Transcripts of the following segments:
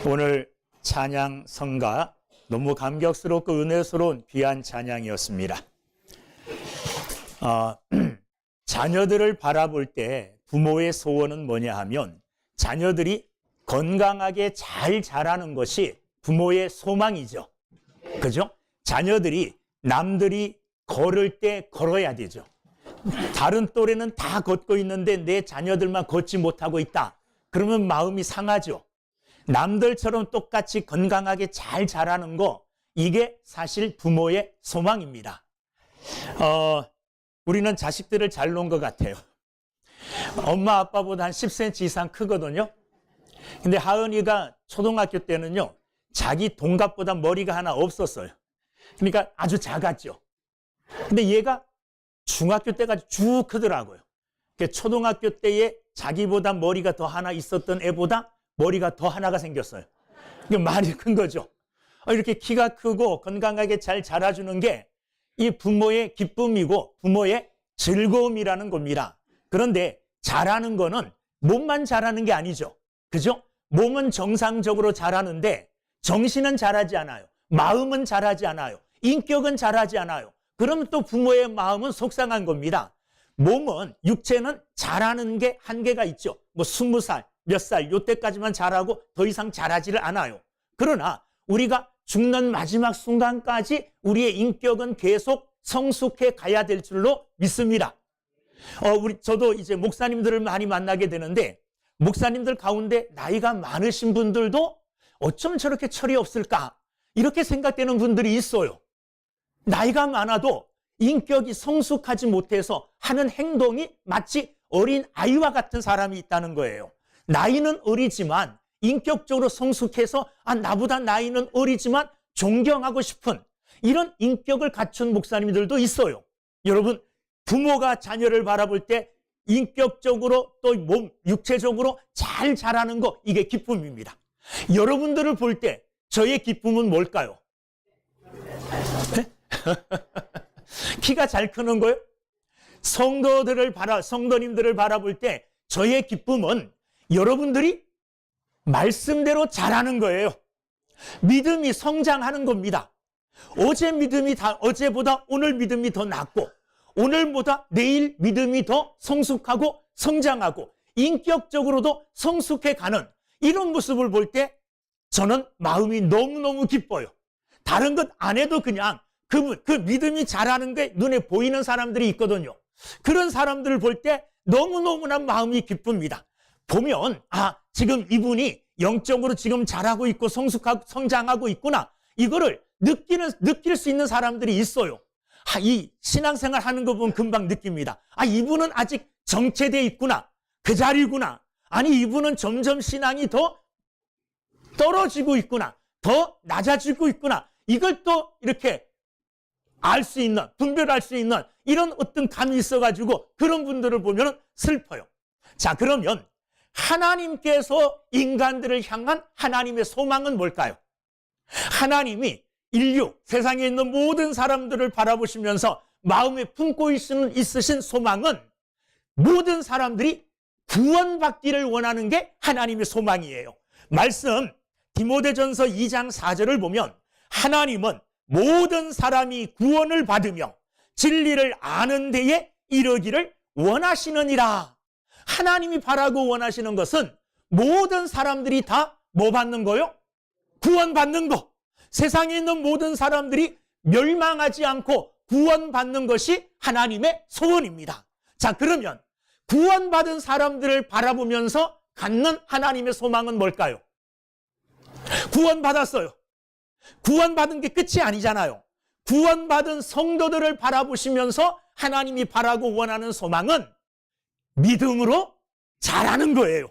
오늘 찬양 성가 너무 감격스럽고 은혜스러운 귀한 찬양이었습니다. 자녀들을 바라볼 때 부모의 소원은 뭐냐 하면 자녀들이 건강하게 잘 자라는 것이 부모의 소망이죠. 그죠? 자녀들이 남들이 걸을 때 걸어야 되죠. 다른 또래는 다 걷고 있는데 내 자녀들만 걷지 못하고 있다. 그러면 마음이 상하죠. 남들처럼 똑같이 건강하게 잘 자라는 거, 이게 사실 부모의 소망입니다. 우리는 자식들을 잘 놓은 것 같아요. 엄마 아빠보다 한 10cm 이상 크거든요. 근데 하은이가 초등학교 때는요, 자기 동갑보다 머리가 하나 없었어요. 그러니까 아주 작았죠. 근데 얘가 중학교 때까지 쭉 크더라고요. 초등학교 때에 자기보다 머리가 더 하나 있었던 애보다 머리가 더 하나가 생겼어요. 많이 큰 거죠. 이렇게 키가 크고 건강하게 잘 자라주는 게 이 부모의 기쁨이고 부모의 즐거움이라는 겁니다. 그런데 자라는 거는 몸만 자라는 게 아니죠. 그죠? 몸은 정상적으로 자라는데 정신은 자라지 않아요. 마음은 자라지 않아요. 인격은 자라지 않아요. 그러면 또 부모의 마음은 속상한 겁니다. 몸은, 육체는 자라는 게 한계가 있죠. 20살, 몇 살, 요때까지만 자라고 더 이상 자라지를 않아요. 그러나 우리가 죽는 마지막 순간까지 우리의 인격은 계속 성숙해 가야 될 줄로 믿습니다. 저도 이제 목사님들을 많이 만나게 되는데, 목사님들 가운데 나이가 많으신 분들도 어쩜 저렇게 철이 없을까? 이렇게 생각되는 분들이 있어요. 나이가 많아도 인격이 성숙하지 못해서 하는 행동이 마치 어린 아이와 같은 사람이 있다는 거예요. 나이는 어리지만 인격적으로 성숙해서 나보다 나이는 어리지만 존경하고 싶은 이런 인격을 갖춘 목사님들도 있어요. 여러분, 부모가 자녀를 바라볼 때 인격적으로 또 몸, 육체적으로 잘 자라는 거, 이게 기쁨입니다. 여러분들을 볼 때 저의 기쁨은 뭘까요? 키가 잘 크는 거예요? 성도님들을 바라볼 때 저의 기쁨은 여러분들이 말씀대로 자라는 거예요. 믿음이 성장하는 겁니다. 어제보다 오늘 믿음이 더 낫고, 오늘보다 내일 믿음이 더 성숙하고 성장하고 인격적으로도 성숙해가는 이런 모습을 볼 때 저는 마음이 너무너무 기뻐요. 다른 것 안 해도 그냥 그 믿음이 자라는 게 눈에 보이는 사람들이 있거든요. 그런 사람들을 볼 때 너무너무나 마음이 기쁩니다. 보면 지금 이분이 영적으로 지금 자라고 있고 성숙하고 성장하고 있구나, 이거를 느낄 수 있는 사람들이 있어요. 이 신앙생활 하는 거 보면 금방 느낍니다. 이분은 아직 정체되어 있구나, 그 자리구나. 아니, 이분은 점점 신앙이 더 떨어지고 있구나, 더 낮아지고 있구나. 이걸 또 이렇게 알 수 있는, 분별할 수 있는 이런 어떤 감이 있어가지고 그런 분들을 보면 슬퍼요. 자, 그러면 하나님께서 인간들을 향한 하나님의 소망은 뭘까요? 하나님이 인류, 세상에 있는 모든 사람들을 바라보시면서 마음에 품고 있으신 소망은 모든 사람들이 구원받기를 원하는 게 하나님의 소망이에요. 말씀 디모데전서 2장 4절을 보면 하나님은 모든 사람이 구원을 받으며 진리를 아는 데에 이르기를 원하시느니라. 하나님이 바라고 원하시는 것은 모든 사람들이 다 뭐 받는 거요? 구원받는 거. 세상에 있는 모든 사람들이 멸망하지 않고 구원받는 것이 하나님의 소원입니다. 자, 그러면 구원받은 사람들을 바라보면서 갖는 하나님의 소망은 뭘까요? 구원받았어요. 구원받은 게 끝이 아니잖아요. 구원받은 성도들을 바라보시면서 하나님이 바라고 원하는 소망은 믿음으로 자라는 거예요.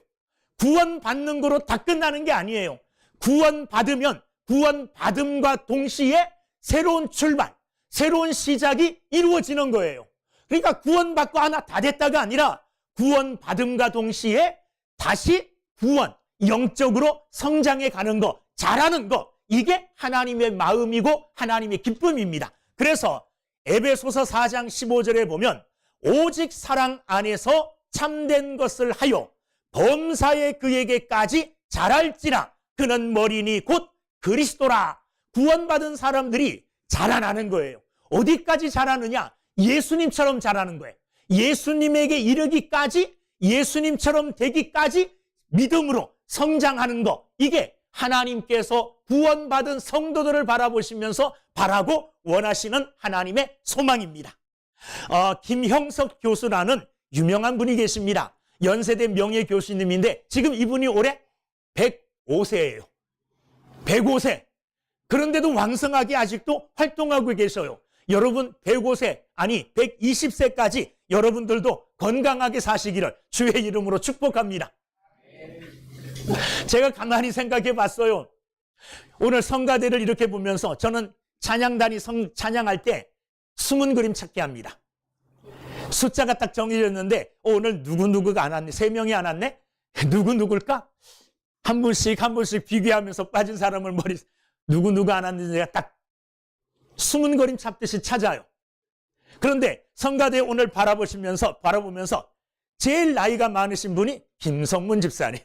구원받는 거로 다 끝나는 게 아니에요. 구원받으면 구원받음과 동시에 새로운 출발, 새로운 시작이 이루어지는 거예요. 그러니까 구원받고 하나 다 됐다가 아니라 구원받음과 동시에 다시 구원, 영적으로 성장해 가는 거, 자라는 거, 이게 하나님의 마음이고 하나님의 기쁨입니다. 그래서 에베소서 4장 15절에 보면 오직 사랑 안에서 참된 것을 하여 범사에 그에게까지 자랄지라 그는 머리니 곧 그리스도라. 구원받은 사람들이 자라나는 거예요. 어디까지 자라느냐? 예수님처럼 자라는 거예요. 예수님에게 이르기까지, 예수님처럼 되기까지 믿음으로 성장하는 거. 이게 하나님께서 구원받은 성도들을 바라보시면서 바라고 원하시는 하나님의 소망입니다. 김형석 교수라는 유명한 분이 계십니다. 연세대 명예교수님인데 지금 이분이 올해 105세예요. 105세. 그런데도 왕성하게 아직도 활동하고 계셔요. 여러분 105세, 아니 120세까지 여러분들도 건강하게 사시기를 주의 이름으로 축복합니다. 제가 가만히 생각해 봤어요. 오늘 성가대를 이렇게 보면서 저는 찬양단이 찬양할 때 숨은 그림 찾기 합니다. 숫자가 딱 정해졌는데 오늘 누구누구가 안 왔네. 3명이 안 왔네? 누구누굴까? 한 분씩 비교하면서 빠진 사람을 누구누구 안 왔는지 내가 딱 숨은 그림 찾듯이 찾아요. 그런데 성가대 오늘 바라보면서 제일 나이가 많으신 분이 김성문 집사님.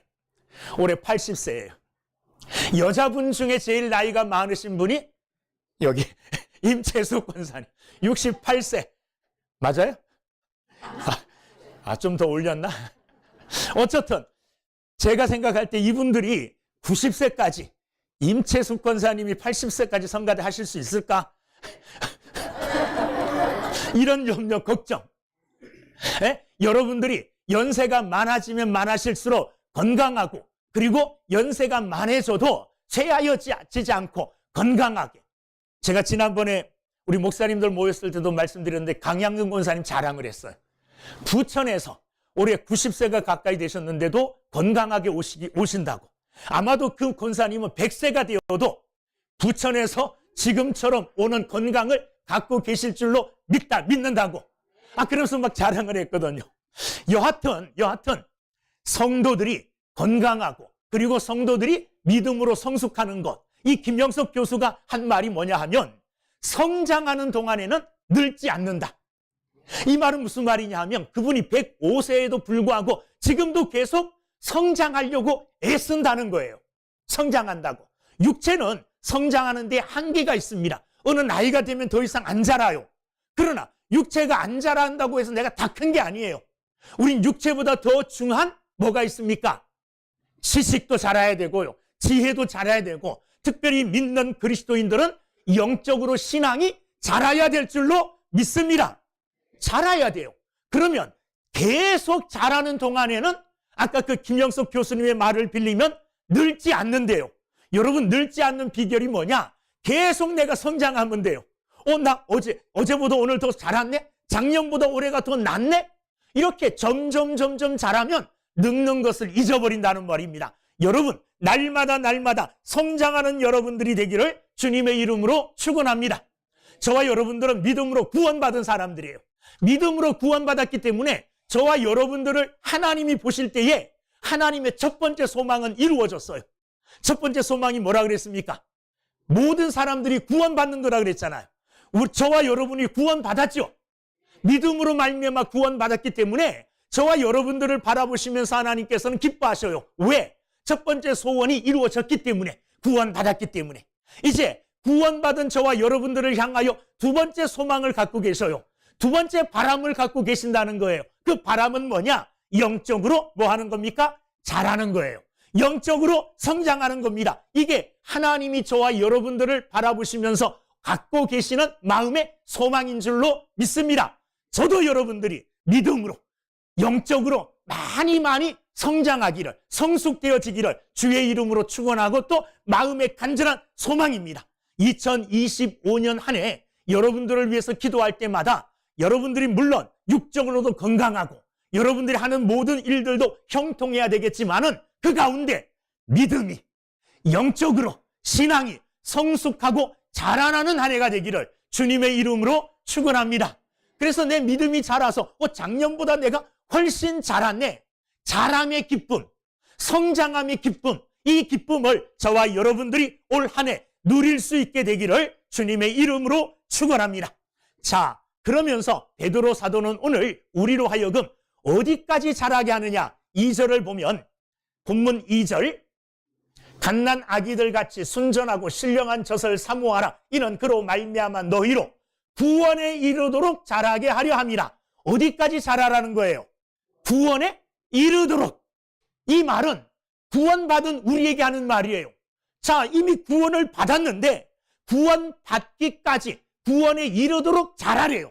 올해 80세예요. 여자분 중에 제일 나이가 많으신 분이 여기 임채수 권사님 68세. 맞아요? 좀 더 올렸나? 어쨌든 제가 생각할 때 이분들이 90세까지, 임채수 권사님이 80세까지 성가대 하실 수 있을까? 이런 염려, 걱정. 여러분들이 연세가 많아지면 많아질수록 건강하고, 그리고 연세가 많아져도 쇠하여지지 않고 건강하게. 제가 지난번에 우리 목사님들 모였을 때도 말씀드렸는데 강양근 권사님 자랑을 했어요. 부천에서 올해 90세가 가까이 되셨는데도 건강하게 오신다고. 아마도 그 권사님은 100세가 되어도 부천에서 지금처럼 오는 건강을 갖고 계실 줄로 믿는다고. 그래서 막 자랑을 했거든요. 여하튼 성도들이 건강하고, 그리고 성도들이 믿음으로 성숙하는 것. 이 김영석 교수가 한 말이 뭐냐 하면 성장하는 동안에는 늙지 않는다. 이 말은 무슨 말이냐 하면 그분이 105세에도 불구하고 지금도 계속 성장하려고 애쓴다는 거예요. 성장한다고. 육체는 성장하는 데 한계가 있습니다. 어느 나이가 되면 더 이상 안 자라요. 그러나 육체가 안 자란다고 해서 내가 다 큰 게 아니에요. 우린 육체보다 더 중요한 뭐가 있습니까? 지식도 자라야 되고요. 지혜도 자라야 되고, 특별히 믿는 그리스도인들은 영적으로 신앙이 자라야 될 줄로 믿습니다. 자라야 돼요. 그러면 계속 자라는 동안에는 아까 그 김영석 교수님의 말을 빌리면 늙지 않는데요. 여러분, 늙지 않는 비결이 뭐냐? 계속 내가 성장하면 돼요. 나 어제보다 오늘 더 자랐네? 작년보다 올해가 더 낫네? 이렇게 점점 자라면 늙는 것을 잊어버린다는 말입니다. 여러분, 날마다 성장하는 여러분들이 되기를 주님의 이름으로 축원합니다. 저와 여러분들은 믿음으로 구원받은 사람들이에요. 믿음으로 구원받았기 때문에 저와 여러분들을 하나님이 보실 때에 하나님의 첫 번째 소망은 이루어졌어요. 첫 번째 소망이 뭐라 그랬습니까? 모든 사람들이 구원받는 거라 그랬잖아요. 저와 여러분이 구원받았죠. 믿음으로 말미암아 구원받았기 때문에 저와 여러분들을 바라보시면서 하나님께서는 기뻐하셔요. 왜? 첫 번째 소원이 이루어졌기 때문에, 구원받았기 때문에. 이제 구원받은 저와 여러분들을 향하여 두 번째 소망을 갖고 계셔요. 두 번째 바람을 갖고 계신다는 거예요. 그 바람은 뭐냐? 영적으로 뭐 하는 겁니까? 자라는 거예요. 영적으로 성장하는 겁니다. 이게 하나님이 저와 여러분들을 바라보시면서 갖고 계시는 마음의 소망인 줄로 믿습니다. 저도 여러분들이 믿음으로 영적으로 많이 성장하기를, 성숙되어지기를 주의 이름으로 축원하고 또 마음의 간절한 소망입니다. 2025년 한 해 여러분들을 위해서 기도할 때마다 여러분들이 물론 육적으로도 건강하고 여러분들이 하는 모든 일들도 형통해야 되겠지만은 그 가운데 믿음이, 영적으로 신앙이 성숙하고 자라나는 한 해가 되기를 주님의 이름으로 축원합니다. 그래서 내 믿음이 자라서 작년보다 내가 훨씬 자랐네. 자람의 기쁨, 성장함의 기쁨, 이 기쁨을 저와 여러분들이 올 한 해 누릴 수 있게 되기를 주님의 이름으로 축원합니다. 자, 그러면서 베드로 사도는 오늘 우리로 하여금 어디까지 자라게 하느냐? 2절을 보면 본문 2절, 갓난 아기들 같이 순전하고 신령한 젖을 사모하라. 이는 그로 말미암아 너희로 구원에 이르도록 자라게 하려 함이라. 어디까지 자라라는 거예요? 구원에 이르도록. 이 말은 구원받은 우리에게 하는 말이에요. 자, 이미 구원을 받았는데 구원받기까지 구원에 이르도록 자라래요.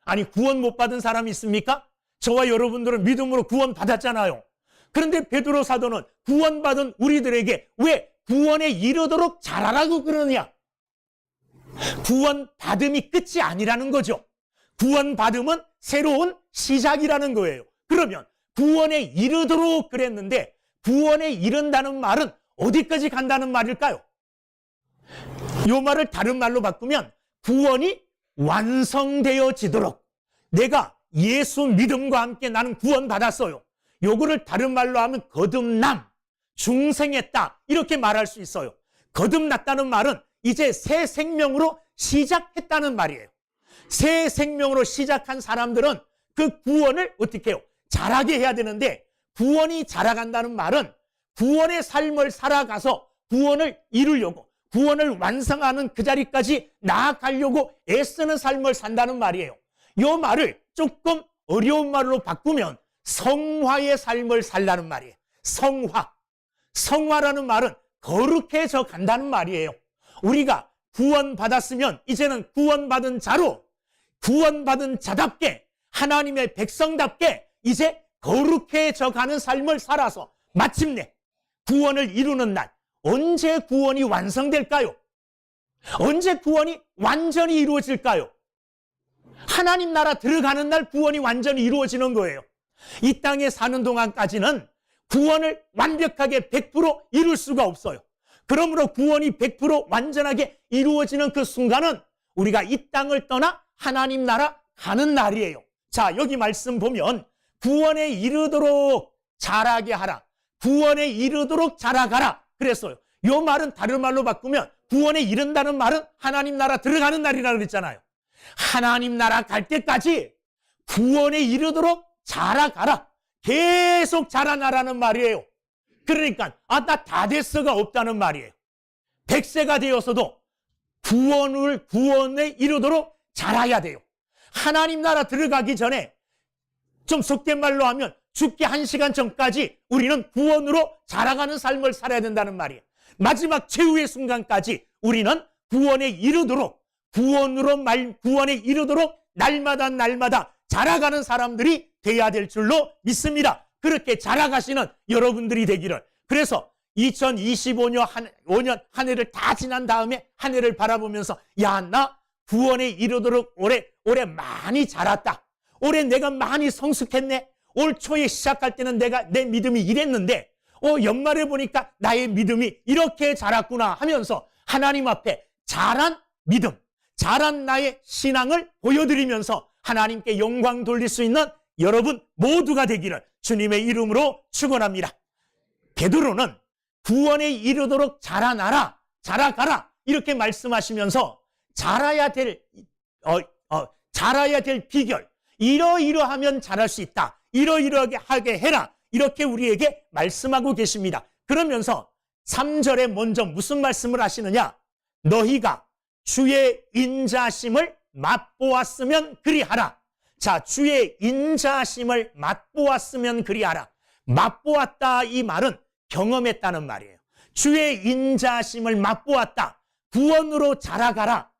아니, 구원 못 받은 사람이 있습니까? 저와 여러분들은 믿음으로 구원 받았잖아요. 그런데 베드로 사도는 구원받은 우리들에게 왜 구원에 이르도록 자라라고 그러느냐? 구원받음이 끝이 아니라는 거죠. 구원받음은 새로운 시작이라는 거예요. 그러면 구원에 이르도록 그랬는데 구원에 이른다는 말은 어디까지 간다는 말일까요? 이 말을 다른 말로 바꾸면 구원이 완성되어지도록. 내가 예수 믿음과 함께 나는 구원받았어요. 요거를 다른 말로 하면 거듭남, 중생했다 이렇게 말할 수 있어요. 거듭났다는 말은 이제 새 생명으로 시작했다는 말이에요. 새 생명으로 시작한 사람들은 그 구원을 어떻게 해요? 자라게 해야 되는데, 구원이 자라간다는 말은 구원의 삶을 살아가서 구원을 이루려고, 구원을 완성하는 그 자리까지 나아가려고 애쓰는 삶을 산다는 말이에요. 이 말을 조금 어려운 말로 바꾸면 성화의 삶을 살라는 말이에요. 성화. 성화라는 말은 거룩해져 간다는 말이에요. 우리가 구원받았으면 이제는 구원받은 자로, 구원받은 자답게, 하나님의 백성답게 이제 거룩해져 가는 삶을 살아서 마침내 구원을 이루는 날, 언제 구원이 완성될까요? 언제 구원이 완전히 이루어질까요? 하나님 나라 들어가는 날 구원이 완전히 이루어지는 거예요. 이 땅에 사는 동안까지는 구원을 완벽하게 100% 이룰 수가 없어요. 그러므로 구원이 100% 완전하게 이루어지는 그 순간은 우리가 이 땅을 떠나 하나님 나라 가는 날이에요. 자, 여기 말씀 보면 구원에 이르도록 자라게 하라, 구원에 이르도록 자라가라 그랬어요. 이 말은 다른 말로 바꾸면 구원에 이른다는 말은 하나님 나라 들어가는 날이라고 그랬잖아요. 하나님 나라 갈 때까지 구원에 이르도록 자라가라, 계속 자라나라는 말이에요. 그러니까 나 다 됐어가 없다는 말이에요. 100세가 되어서도 구원에 이르도록 자라야 돼요. 하나님 나라 들어가기 전에, 좀 속된 말로 하면 죽기 1시간 전까지 우리는 구원으로 자라가는 삶을 살아야 된다는 말이에요. 마지막 최후의 순간까지 우리는 구원에 이르도록, 구원에 이르도록 날마다 자라가는 사람들이 돼야 될 줄로 믿습니다. 그렇게 자라가시는 여러분들이 되기를. 그래서 2025년 한 해를 다 지난 다음에 한 해를 바라보면서, 야, 나 구원에 이르도록 올해 많이 자랐다. 올해 내가 많이 성숙했네. 올 초에 시작할 때는 내 믿음이 이랬는데 연말에 보니까 나의 믿음이 이렇게 자랐구나 하면서 하나님 앞에 자란 믿음, 자란 나의 신앙을 보여드리면서 하나님께 영광 돌릴 수 있는 여러분 모두가 되기를 주님의 이름으로 축원합니다. 베드로는 구원에 이르도록 자라나라, 자라가라 이렇게 말씀하시면서 자라야 될 비결, 이러이러하면 자랄 수 있다, 이러이러하게 해라, 이렇게 우리에게 말씀하고 계십니다. 그러면서 3절에 먼저 무슨 말씀을 하시느냐? 너희가 주의 인자심을 맛보았으면 그리하라. 자, 주의 인자심을 맛보았으면 그리하라. 맛보았다, 이 말은 경험했다는 말이에요. 주의 인자심을 맛보았다. 구원으로 자라가라,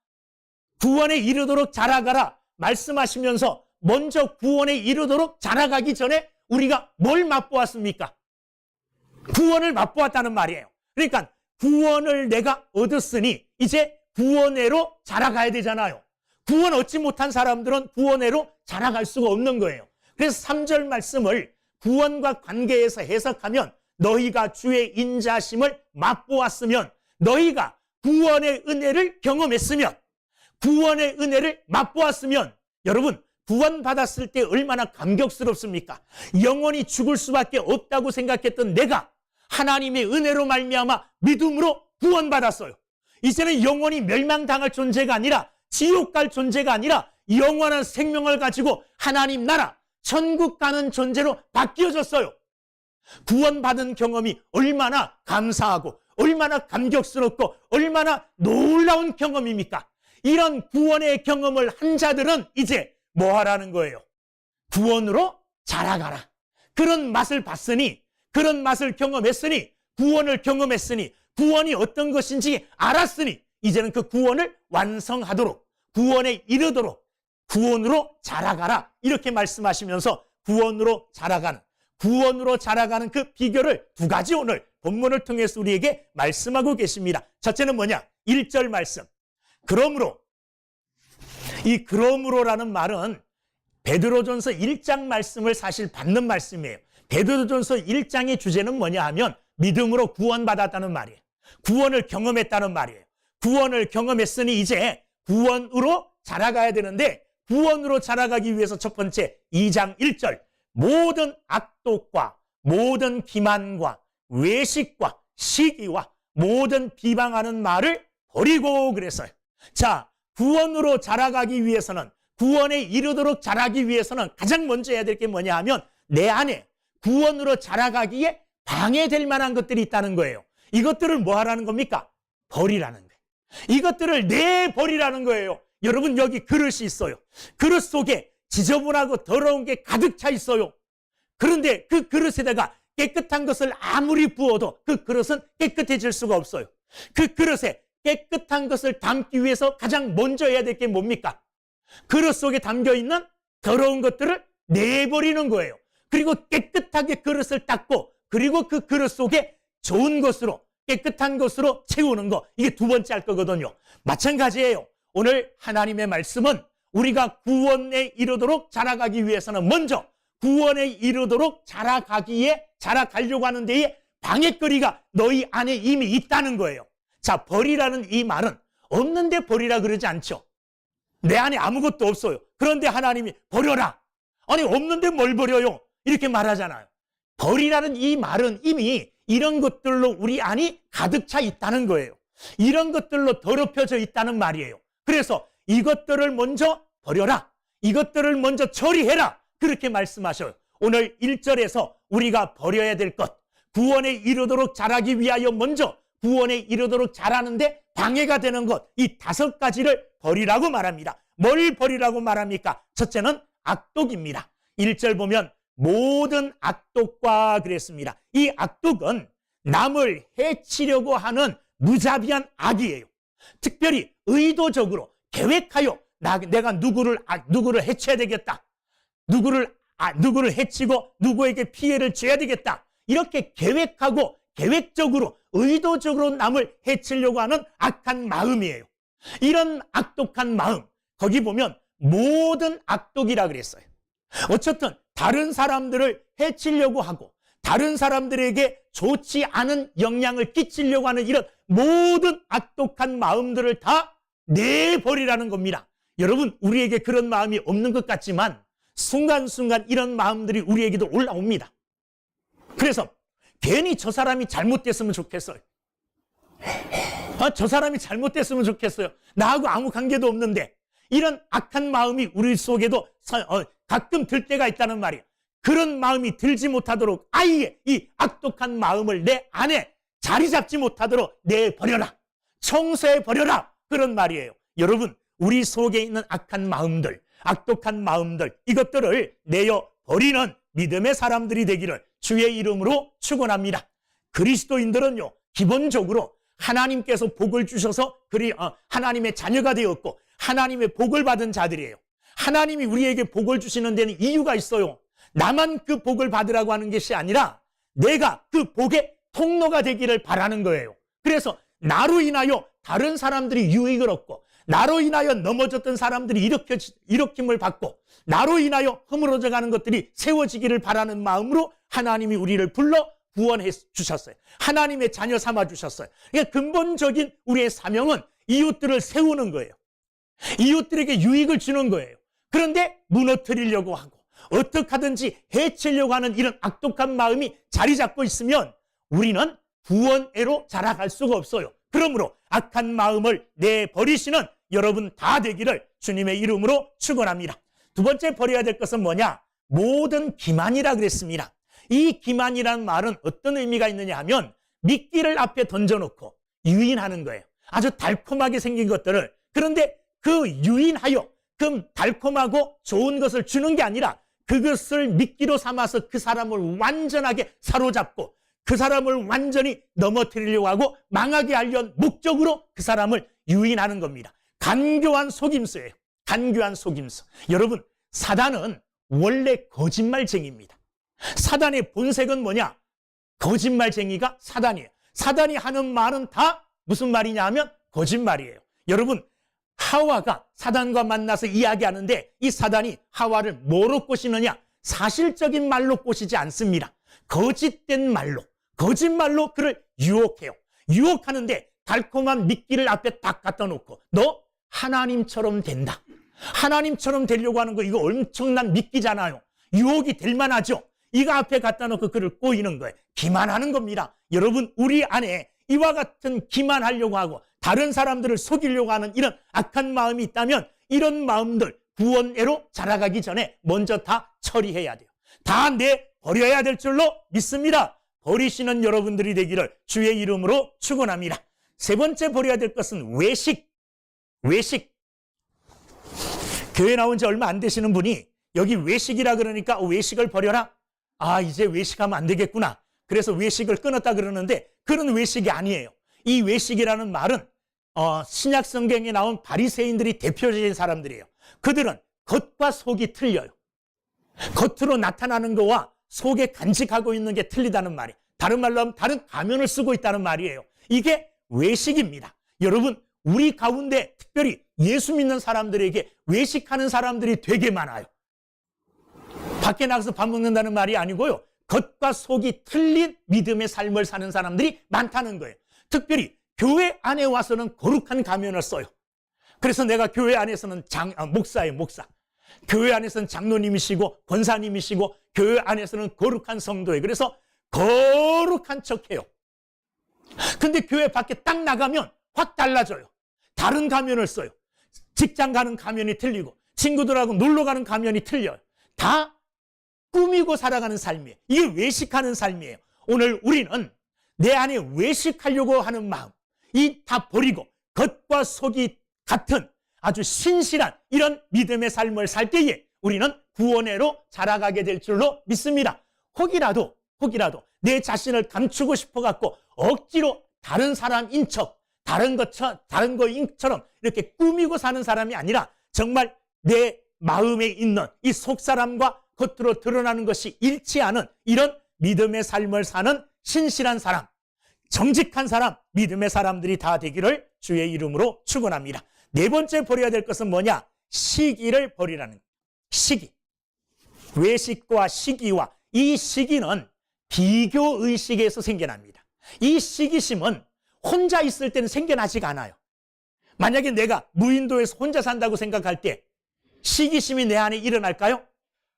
구원에 이르도록 자라가라 말씀하시면서 먼저 구원에 이르도록 자라가기 전에 우리가 뭘 맛보았습니까? 구원을 맛보았다는 말이에요. 그러니까 구원을 내가 얻었으니 이제 구원회로 자라가야 되잖아요. 구원 얻지 못한 사람들은 구원회로 자라갈 수가 없는 거예요. 그래서 3절 말씀을 구원과 관계에서 해석하면, 너희가 주의 인자심을 맛보았으면, 너희가 구원의 은혜를 경험했으면, 구원의 은혜를 맛보았으면, 여러분 구원받았을 때 얼마나 감격스럽습니까? 영원히 죽을 수밖에 없다고 생각했던 내가 하나님의 은혜로 말미암아 믿음으로 구원받았어요. 이제는 영원히 멸망당할 존재가 아니라, 지옥 갈 존재가 아니라 영원한 생명을 가지고 하나님 나라 천국 가는 존재로 바뀌어졌어요. 구원받은 경험이 얼마나 감사하고 얼마나 감격스럽고 얼마나 놀라운 경험입니까? 이런 구원의 경험을 한 자들은 이제 뭐 하라는 거예요? 구원으로 자라가라. 그런 맛을 봤으니, 그런 맛을 경험했으니, 구원을 경험했으니, 구원이 어떤 것인지 알았으니 이제는 그 구원을 완성하도록, 구원에 이르도록 구원으로 자라가라, 이렇게 말씀하시면서 구원으로 자라가는 그 비결을 두 가지 오늘 본문을 통해서 우리에게 말씀하고 계십니다. 첫째는 뭐냐? 1절 말씀. 그러므로, 이 그러므로라는 말은 베드로전서 1장 말씀을 사실 받는 말씀이에요. 베드로전서 1장의 주제는 뭐냐 하면 믿음으로 구원받았다는 말이에요. 구원을 경험했다는 말이에요. 구원을 경험했으니 이제 구원으로 자라가야 되는데, 구원으로 자라가기 위해서 첫 번째 2장 1절, 모든 악독과 모든 기만과 외식과 시기와 모든 비방하는 말을 버리고 그랬어요. 자, 구원으로 자라가기 위해서는, 구원에 이르도록 자라기 위해서는 가장 먼저 해야 될 게 뭐냐 하면 내 안에 구원으로 자라가기에 방해될 만한 것들이 있다는 거예요. 이것들을 뭐 하라는 겁니까? 버리라는 거예요. 이것들을 내버리라는 거예요. 여러분, 여기 그릇이 있어요. 그릇 속에 지저분하고 더러운 게 가득 차 있어요. 그런데 그 그릇에다가 깨끗한 것을 아무리 부어도 그 그릇은 깨끗해질 수가 없어요. 그 그릇에 깨끗한 것을 담기 위해서 가장 먼저 해야 될 게 뭡니까? 그릇 속에 담겨있는 더러운 것들을 내버리는 거예요. 그리고 깨끗하게 그릇을 닦고, 그리고 그 그릇 속에 좋은 것으로, 깨끗한 것으로 채우는 거, 이게 두 번째 할 거거든요. 마찬가지예요. 오늘 하나님의 말씀은 우리가 구원에 이르도록 자라가기 위해서는 먼저 구원에 이르도록 자라가려고 하는 데에 방해거리가 너희 안에 이미 있다는 거예요. 자, 버리라는 이 말은 없는데 버리라 그러지 않죠. 내 안에 아무것도 없어요. 그런데 하나님이 버려라. 아니, 없는데 뭘 버려요? 이렇게 말하잖아요. 버리라는 이 말은 이미 이런 것들로 우리 안이 가득 차 있다는 거예요. 이런 것들로 더럽혀져 있다는 말이에요. 그래서 이것들을 먼저 버려라. 이것들을 먼저 처리해라. 그렇게 말씀하셔요. 오늘 1절에서 우리가 버려야 될 것, 구원에 이르도록 자라기 위하여 먼저 구원에 이르도록 자라는데 방해가 되는 것, 이 5가지를 버리라고 말합니다. 뭘 버리라고 말합니까? 첫째는 악독입니다. 1절 보면 모든 악독과 그랬습니다. 이 악독은 남을 해치려고 하는 무자비한 악이에요. 특별히 의도적으로 계획하여 내가 누구를 해쳐야 되겠다, 누구를 해치고 누구에게 피해를 줘야 되겠다, 이렇게 계획하고 계획적으로 의도적으로 남을 해치려고 하는 악한 마음이에요. 이런 악독한 마음, 거기 보면 모든 악독이라 그랬어요. 어쨌든 다른 사람들을 해치려고 하고 다른 사람들에게 좋지 않은 영향을 끼치려고 하는 이런 모든 악독한 마음들을 다 내버리라는 겁니다. 여러분, 우리에게 그런 마음이 없는 것 같지만 순간순간 이런 마음들이 우리에게도 올라옵니다. 그래서 괜히 저 사람이 잘못됐으면 좋겠어요. 저 사람이 잘못됐으면 좋겠어요. 나하고 아무 관계도 없는데. 이런 악한 마음이 우리 속에도 가끔 들 때가 있다는 말이에요. 그런 마음이 들지 못하도록 아예 이 악독한 마음을 내 안에 자리 잡지 못하도록 내버려라, 청소해버려라, 그런 말이에요. 여러분, 우리 속에 있는 악한 마음들, 악독한 마음들, 이것들을 내어 버리는 믿음의 사람들이 되기를 주의 이름으로 축원합니다. 그리스도인들은요, 기본적으로 하나님께서 복을 주셔서 하나님의 자녀가 되었고 하나님의 복을 받은 자들이에요. 하나님이 우리에게 복을 주시는 데는 이유가 있어요. 나만 그 복을 받으라고 하는 것이 아니라 내가 그 복의 통로가 되기를 바라는 거예요. 그래서 나로 인하여 다른 사람들이 유익을 얻고, 나로 인하여 넘어졌던 사람들이 일으킴을 받고, 나로 인하여 허물어져 가는 것들이 세워지기를 바라는 마음으로 하나님이 우리를 불러 구원해 주셨어요. 하나님의 자녀 삼아 주셨어요. 그러니까 근본적인 우리의 사명은 이웃들을 세우는 거예요. 이웃들에게 유익을 주는 거예요. 그런데 무너뜨리려고 하고 어떻게 하든지 해치려고 하는 이런 악독한 마음이 자리 잡고 있으면 우리는 구원애로 자라갈 수가 없어요. 그러므로 악한 마음을 내버리시는 여러분 다 되기를 주님의 이름으로 축원합니다. 두 번째 버려야 될 것은 뭐냐? 모든 기만이라 그랬습니다. 이 기만이라는 말은 어떤 의미가 있느냐 하면 미끼를 앞에 던져놓고 유인하는 거예요. 아주 달콤하게 생긴 것들을. 그런데 그 유인하여 그 달콤하고 좋은 것을 주는 게 아니라 그것을 미끼로 삼아서 그 사람을 완전하게 사로잡고 그 사람을 완전히 넘어뜨리려고 하고 망하게 하려는 목적으로 그 사람을 유인하는 겁니다. 간교한 속임수예요. 간교한 속임수. 여러분, 사단은 원래 거짓말쟁이입니다. 사단의 본색은 뭐냐? 거짓말쟁이가 사단이에요. 사단이 하는 말은 다 무슨 말이냐 하면 거짓말이에요. 여러분, 하와가 사단과 만나서 이야기하는데 이 사단이 하와를 뭐로 꼬시느냐? 사실적인 말로 꼬시지 않습니다. 거짓된 말로, 거짓말로 그를 유혹해요. 유혹하는데 달콤한 미끼를 앞에 딱 갖다 놓고 너 하나님처럼 된다. 하나님처럼 되려고 하는 거 이거 엄청난 미끼잖아요. 유혹이 될 만하죠. 이거 앞에 갖다 놓고 그를 꼬이는 거예요. 기만하는 겁니다. 여러분, 우리 안에 이와 같은 기만하려고 하고 다른 사람들을 속이려고 하는 이런 악한 마음이 있다면 이런 마음들 구원애로 자라가기 전에 먼저 다 처리해야 돼요. 다 내버려야 될 줄로 믿습니다. 버리시는 여러분들이 되기를 주의 이름으로 축원합니다. 세 번째 버려야 될 것은 외식. 외식. 교회 나온 지 얼마 안 되시는 분이 여기 외식이라 그러니까 외식을 버려라? 아, 이제 외식하면 안 되겠구나. 그래서 외식을 끊었다 그러는데 그런 외식이 아니에요. 이 외식이라는 말은 신약 성경에 나온 바리새인들이 대표적인 사람들이에요. 그들은 겉과 속이 틀려요. 겉으로 나타나는 거와 속에 간직하고 있는 게 틀리다는 말이에요. 다른 말로 하면 다른 가면을 쓰고 있다는 말이에요. 이게 외식입니다. 여러분, 우리 가운데 특별히 예수 믿는 사람들에게 외식하는 사람들이 되게 많아요. 밖에 나가서 밥 먹는다는 말이 아니고요. 겉과 속이 틀린 믿음의 삶을 사는 사람들이 많다는 거예요. 특별히 교회 안에 와서는 거룩한 가면을 써요. 그래서 내가 교회 안에서는 목사예요, 목사. 교회 안에서는 장로님이시고 권사님이시고 교회 안에서는 거룩한 성도예요. 그래서 거룩한 척해요. 근데 교회 밖에 딱 나가면 확 달라져요. 다른 가면을 써요. 직장 가는 가면이 틀리고 친구들하고 놀러 가는 가면이 틀려요. 다 꾸미고 살아가는 삶이에요. 이게 외식하는 삶이에요. 오늘 우리는 내 안에 외식하려고 하는 마음, 이 다 버리고 겉과 속이 같은 아주 신실한 이런 믿음의 삶을 살 때에 우리는 구원애로 자라가게 될 줄로 믿습니다. 혹이라도 내 자신을 감추고 싶어 갖고 억지로 다른 사람인 척, 다른 거인처럼 이렇게 꾸미고 사는 사람이 아니라 정말 내 마음에 있는 이 속사람과 겉으로 드러나는 것이 일치하는 이런 믿음의 삶을 사는 신실한 사람, 정직한 사람, 믿음의 사람들이 다 되기를 주의 이름으로 축원합니다. 네 번째 버려야 될 것은 뭐냐? 시기를 버리라는 거예요. 시기. 외식과 시기와 이 시기는 비교의식에서 생겨납니다. 이 시기심은 혼자 있을 때는 생겨나지가 않아요. 만약에 내가 무인도에서 혼자 산다고 생각할 때 시기심이 내 안에 일어날까요?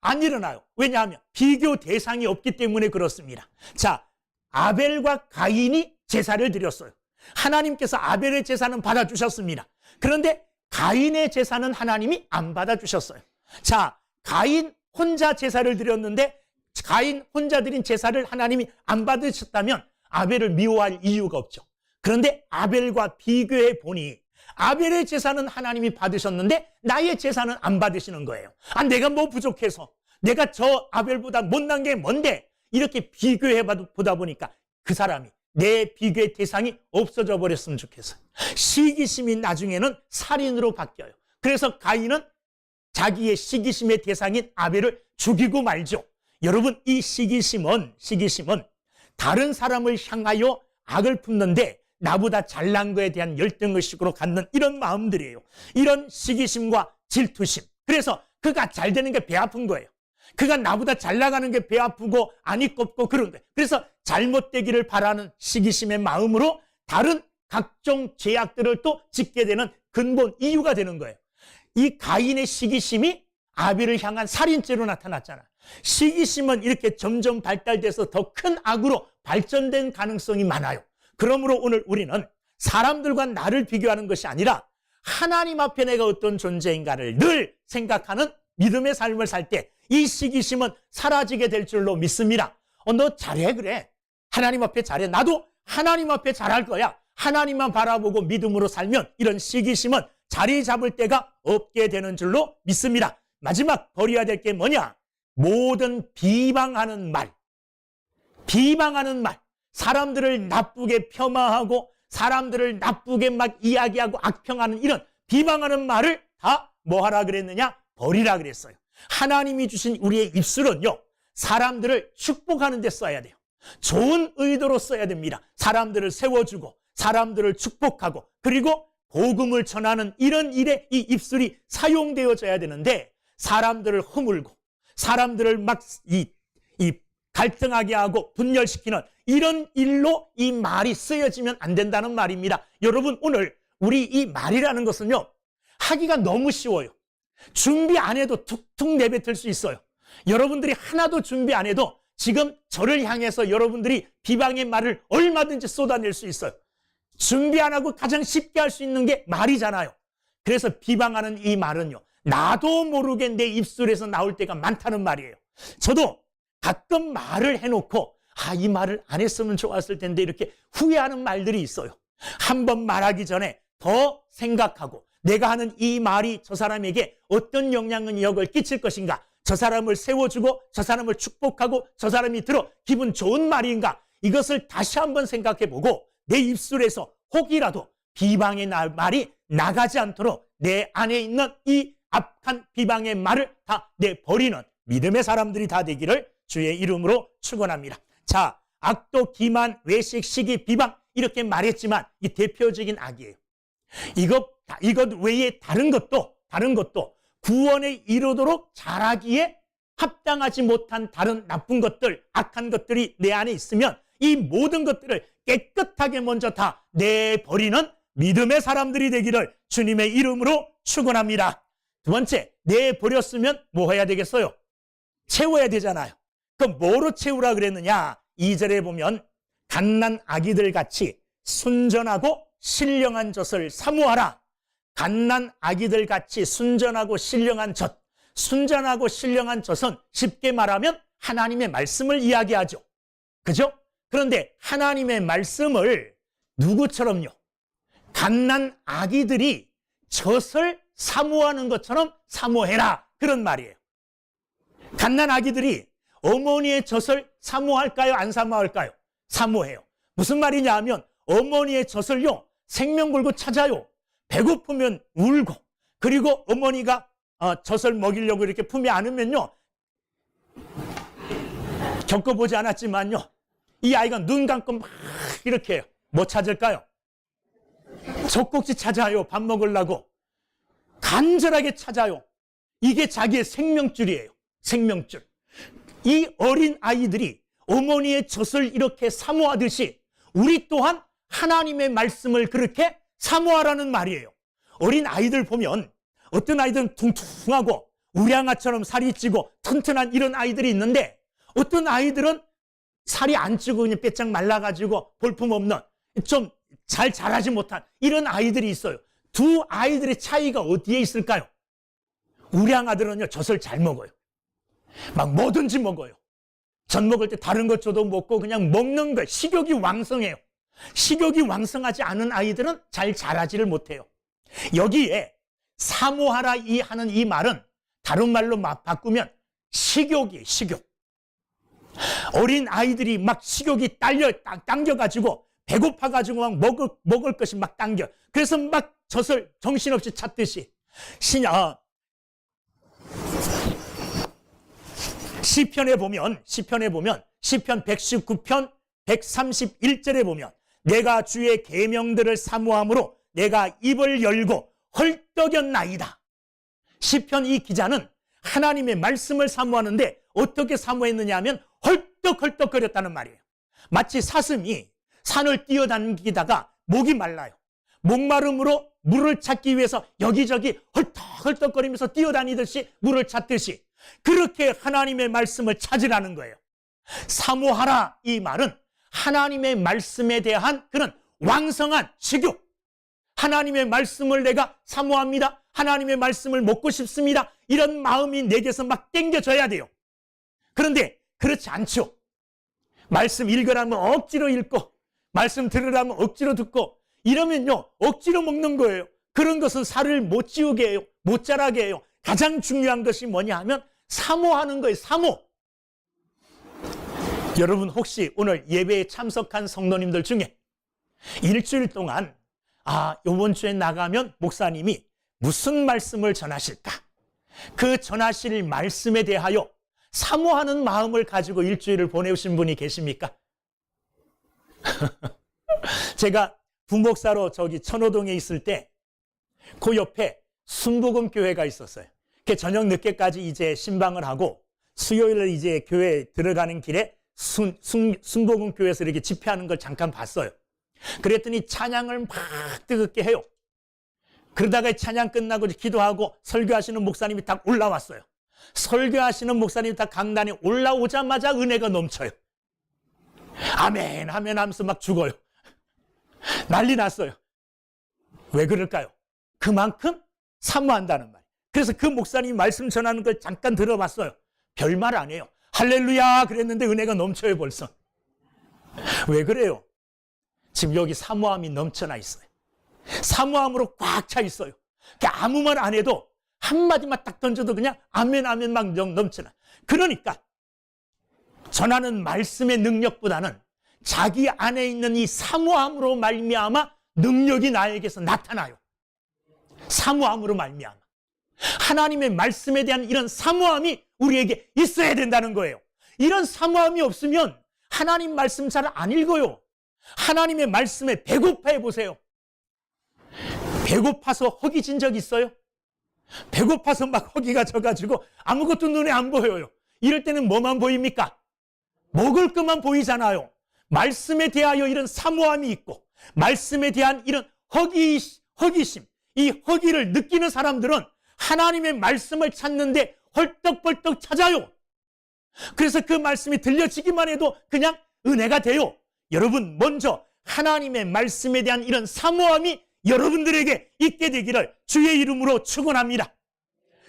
안 일어나요. 왜냐하면 비교 대상이 없기 때문에 그렇습니다. 자, 아벨과 가인이 제사를 드렸어요. 하나님께서 아벨의 제사는 받아주셨습니다. 그런데 가인의 제사는 하나님이 안 받아주셨어요. 자, 가인 혼자 제사를 드렸는데 가인 혼자 드린 제사를 하나님이 안 받으셨다면 아벨을 미워할 이유가 없죠. 그런데 아벨과 비교해 보니 아벨의 제사는 하나님이 받으셨는데 나의 제사는 안 받으시는 거예요. 아, 내가 뭐 부족해서, 내가 저 아벨보다 못난 게 뭔데, 이렇게 비교해 보다 보니까 그 사람이 내 비교의 대상이 없어져 버렸으면 좋겠어요. 시기심이 나중에는 살인으로 바뀌어요. 그래서 가인은 자기의 시기심의 대상인 아벨을 죽이고 말죠. 여러분, 이 시기심은 다른 사람을 향하여 악을 품는데 나보다 잘난 거에 대한 열등의식으로 갖는 이런 마음들이에요. 이런 시기심과 질투심. 그래서 그가 잘 되는 게 배 아픈 거예요. 그가 나보다 잘 나가는 게 배 아프고 안이 꼽고 그런 거예요. 그래서 잘못되기를 바라는 시기심의 마음으로 다른 각종 죄악들을 또 짓게 되는 근본 이유가 되는 거예요. 이 가인의 시기심이 아벨을 향한 살인죄로 나타났잖아요. 시기심은 이렇게 점점 발달돼서 더 큰 악으로 발전된 가능성이 많아요. 그러므로 오늘 우리는 사람들과 나를 비교하는 것이 아니라 하나님 앞에 내가 어떤 존재인가를 늘 생각하는 믿음의 삶을 살 때 이 시기심은 사라지게 될 줄로 믿습니다. 너 잘해, 그래. 하나님 앞에 잘해. 나도 하나님 앞에 잘할 거야. 하나님만 바라보고 믿음으로 살면 이런 시기심은 자리 잡을 데가 없게 되는 줄로 믿습니다. 마지막 버려야 될 게 뭐냐? 모든 비방하는 말, 사람들을 나쁘게 폄하하고 사람들을 나쁘게 막 이야기하고 악평하는 이런 비방하는 말을 다 뭐 하라 그랬느냐? 버리라 그랬어요. 하나님이 주신 우리의 입술은요, 사람들을 축복하는 데 써야 돼요. 좋은 의도로 써야 됩니다. 사람들을 세워주고 사람들을 축복하고 그리고 복음을 전하는 이런 일에 이 입술이 사용되어져야 되는데, 사람들을 허물고 사람들을 막 갈등하게 하고 분열시키는 이런 일로 이 말이 쓰여지면 안 된다는 말입니다. 여러분, 오늘 우리 이 말이라는 것은요, 하기가 너무 쉬워요. 준비 안 해도 툭툭 내뱉을 수 있어요. 여러분들이 하나도 준비 안 해도 지금 저를 향해서 여러분들이 비방의 말을 얼마든지 쏟아낼 수 있어요. 준비 안 하고 가장 쉽게 할 수 있는 게 말이잖아요. 그래서 비방하는 이 말은요, 나도 모르게 내 입술에서 나올 때가 많다는 말이에요. 저도 가끔 말을 해놓고 이 말을 안 했으면 좋았을 텐데 이렇게 후회하는 말들이 있어요. 한번 말하기 전에 더 생각하고 내가 하는 이 말이 저 사람에게 어떤 영향력을 끼칠 것인가, 저 사람을 세워주고 저 사람을 축복하고 저 사람이 들어 기분 좋은 말인가, 이것을 다시 한번 생각해보고 내 입술에서 혹이라도 비방의 말이 나가지 않도록 내 안에 있는 이 악한 비방의 말을 다 내버리는 믿음의 사람들이 다 되기를 주의 이름으로 축원합니다. 자, 악도, 기만, 외식, 시기, 비방 이렇게 말했지만 이 대표적인 악이에요. 이것 외에 다른 것도 구원에 이르도록 잘하기에 합당하지 못한 다른 나쁜 것들, 악한 것들이 내 안에 있으면 이 모든 것들을 깨끗하게 먼저 다 내버리는 믿음의 사람들이 되기를 주님의 이름으로 축원합니다. 두 번째, 내버렸으면 뭐 해야 되겠어요? 채워야 되잖아요. 그럼 뭐로 채우라 그랬느냐? 2절에 보면 갓난 아기들 같이 순전하고 신령한 젖을 사모하라. 갓난 아기들 같이 순전하고 신령한 젖. 순전하고 신령한 젖은 쉽게 말하면 하나님의 말씀을 이야기하죠. 그죠? 그런데 하나님의 말씀을 누구처럼요? 갓난 아기들이 젖을 사모하는 것처럼 사모해라, 그런 말이에요. 갓난 아기들이 어머니의 젖을 사모할까요? 안 사모할까요? 사모해요. 무슨 말이냐 하면 어머니의 젖을요, 생명 걸고 찾아요. 배고프면 울고, 그리고 어머니가 젖을 먹이려고 이렇게 품에 안으면요, 겪어보지 않았지만요, 이 아이가 눈 감고 막 이렇게 해요. 뭐 찾을까요? 젖꼭지 찾아요. 밥 먹으려고 간절하게 찾아요. 이게 자기의 생명줄이에요. 생명줄. 이 어린 아이들이 어머니의 젖을 이렇게 사모하듯이 우리 또한 하나님의 말씀을 그렇게 사모하라는 말이에요. 어린 아이들 보면 어떤 아이들은 퉁퉁하고 우량아처럼 살이 찌고 튼튼한 이런 아이들이 있는데, 어떤 아이들은 살이 안 찌고 그냥 빼짝 말라가지고 볼품없는, 좀 잘 자라지 못한 이런 아이들이 있어요. 두 아이들의 차이가 어디에 있을까요? 우량아들은요, 젖을 잘 먹어요. 막 뭐든지 먹어요. 젖 먹을 때 다른 것 줘도 먹고 그냥 먹는 거, 식욕이 왕성해요. 식욕이 왕성하지 않은 아이들은 잘 자라지를 못해요. 여기에 사모하라 하는 이 말은 다른 말로 바꾸면 식욕이에요. 식욕. 어린 아이들이 막 식욕이 당겨가지고 배고파가지고 막 먹을 것이 막 당겨. 그래서 막 젖을 정신없이 찾듯이 시편에 보면 시편 119편 131절에 보면 내가 주의 계명들을 사모함으로 내가 입을 열고 헐떡였나이다. 시편 이 기자는 하나님의 말씀을 사모하는데 어떻게 사모했느냐 하면 헐떡헐떡거렸다는 말이에요. 마치 사슴이 산을 뛰어다니다가 목이 말라요. 목마름으로 물을 찾기 위해서 여기저기 헐떡헐떡거리면서 뛰어다니듯이 물을 찾듯이 그렇게 하나님의 말씀을 찾으라는 거예요. 사모하라 이 말은 하나님의 말씀에 대한 그런 왕성한 식욕, 하나님의 말씀을 내가 사모합니다, 하나님의 말씀을 먹고 싶습니다, 이런 마음이 내게서 막 땡겨져야 돼요. 그런데 그렇지 않죠. 말씀 읽으라면 억지로 읽고 말씀 들으라면 억지로 듣고 이러면요 억지로 먹는 거예요. 그런 것은 살을 못 찌우게 해요. 못 자라게 해요. 가장 중요한 것이 뭐냐 하면 사모하는 거예요. 사모. 여러분 혹시 오늘 예배에 참석한 성도님들 중에 일주일 동안 이번 주에 나가면 목사님이 무슨 말씀을 전하실까? 그 전하실 말씀에 대하여 사모하는 마음을 가지고 일주일을 보내신 분이 계십니까? 제가 부목사로 천호동에 있을 때 그 옆에 순복음교회가 있었어요. 저녁 늦게까지 이제 신방을 하고 수요일에 이제 교회 들어가는 길에 순복음교회에서 이렇게 집회하는 걸 잠깐 봤어요. 그랬더니 찬양을 막 뜨겁게 해요. 그러다가 찬양 끝나고 기도하고 설교하시는 목사님이 딱 올라왔어요. 설교하시는 목사님이 딱 강단에 올라오자마자 은혜가 넘쳐요. 아멘 아멘 하면서 막 죽어요. 난리 났어요. 왜 그럴까요? 그만큼 사모한다는 말. 그래서 그 목사님이 말씀 전하는 걸 잠깐 들어봤어요. 별말 안 해요. 할렐루야 그랬는데 은혜가 넘쳐요 벌써. 왜 그래요? 지금 여기 사모함이 넘쳐나 있어요. 사모함으로 꽉 차 있어요. 아무 말 안 해도 한마디만 딱 던져도 그냥 아멘 아멘 막 넘쳐나. 그러니까 전하는 말씀의 능력보다는 자기 안에 있는 이 사모함으로 말미암아 능력이 나에게서 나타나요. 사모함으로 말미암아. 하나님의 말씀에 대한 이런 사모함이 우리에게 있어야 된다는 거예요. 이런 사모함이 없으면 하나님 말씀 잘 안 읽어요. 하나님의 말씀에 배고파해 보세요. 배고파서 허기 진 적 있어요? 배고파서 막 허기가 져가지고 아무것도 눈에 안 보여요. 이럴 때는 뭐만 보입니까? 먹을 것만 보이잖아요. 말씀에 대하여 이런 사모함이 있고 말씀에 대한 이런 허기심, 이 허기를 느끼는 사람들은 하나님의 말씀을 찾는데 헐떡벌떡 찾아요. 그래서 그 말씀이 들려지기만 해도 그냥 은혜가 돼요. 여러분 먼저 하나님의 말씀에 대한 이런 사모함이 여러분들에게 있게 되기를 주의 이름으로 축원합니다.